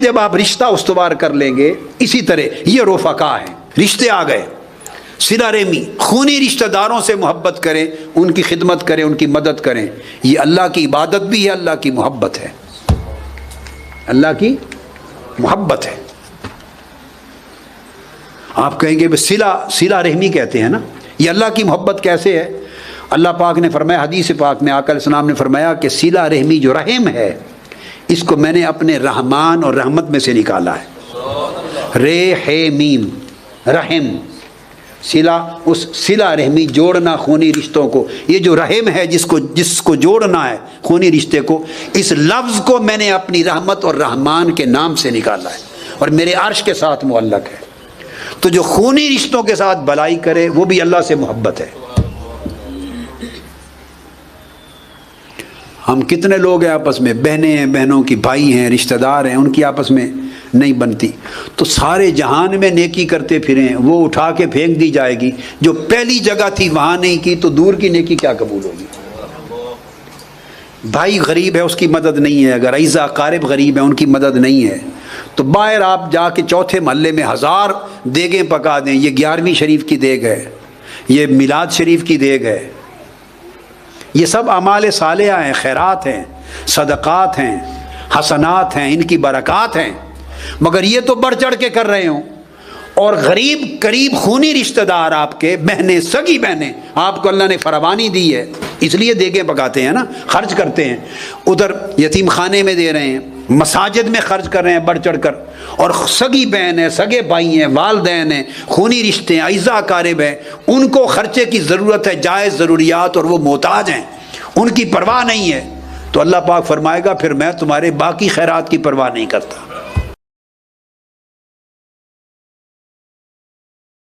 جب آپ رشتہ استوار کر لیں گے، اسی طرح یہ رفقا ہیں، رشتے آ گئے، صلہ رحمی، خونی رشتہ داروں سے محبت کریں، ان کی خدمت کریں، ان کی مدد کریں، یہ اللہ کی عبادت بھی ہے، اللہ کی محبت ہے، اللہ کی محبت ہے۔ آپ کہیں گے صلہ رحمی کہتے ہیں نا، یہ اللہ کی محبت کیسے ہے؟ اللہ پاک نے فرمایا، حدیث پاک میں آقا علیہ السلام نے فرمایا کہ صلہ رحمی جو رحم ہے، اس کو میں نے اپنے رحمان اور رحمت میں سے نکالا ہے۔ رحیم رحم، صلہ رحمی، جوڑنا خونی رشتوں کو، یہ جو رحم ہے جس کو جوڑنا ہے خونی رشتے کو، اس لفظ کو میں نے اپنی رحمت اور رحمان کے نام سے نکالا ہے اور میرے عرش کے ساتھ معلق ہے۔ تو جو خونی رشتوں کے ساتھ بھلائی کرے وہ بھی اللہ سے محبت ہے۔ ہم کتنے لوگ ہیں آپس میں، بہنیں ہیں، بہنوں کی بھائی ہیں، رشتہ دار ہیں، ان کی آپس میں نہیں بنتی، تو سارے جہان میں نیکی کرتے پھریں، وہ اٹھا کے پھینک دی جائے گی۔ جو پہلی جگہ تھی وہاں نہیں کی تو دور کی نیکی کیا قبول ہوگی؟ بھائی غریب ہے، اس کی مدد نہیں ہے، اگر اعزا اقارب غریب ہیں ان کی مدد نہیں ہے، تو باہر آپ جا کے چوتھے محلے میں 1000 دیگیں پکا دیں، یہ 11ویں شریف کی دیگ ہے، یہ میلاد شریف کی دیگ ہے، یہ سب اعمال صالحہ ہیں، خیرات ہیں، صدقات ہیں، حسنات ہیں، ان کی برکات ہیں، مگر یہ تو بڑھ چڑھ کے کر رہے ہوں۔ اور غریب قریب خونی رشتہ دار آپ کے، بہنیں، سگی بہنیں، آپ کو اللہ نے فراوانی دی ہے، اس لیے دیگیں پکاتے ہیں نا، خرچ کرتے ہیں، ادھر یتیم خانے میں دے رہے ہیں، مساجد میں خرچ کر رہے ہیں بڑھ چڑھ کر، اور سگی بہن ہے، سگے بھائی ہیں، والدین ہیں، خونی رشتے ہیں، اعزا اقارب ہیں، ان کو خرچے کی ضرورت ہے، جائز ضروریات، اور وہ محتاج ہیں، ان کی پرواہ نہیں ہے، تو اللہ پاک فرمائے گا پھر میں تمہارے باقی خیرات کی پرواہ نہیں کرتا۔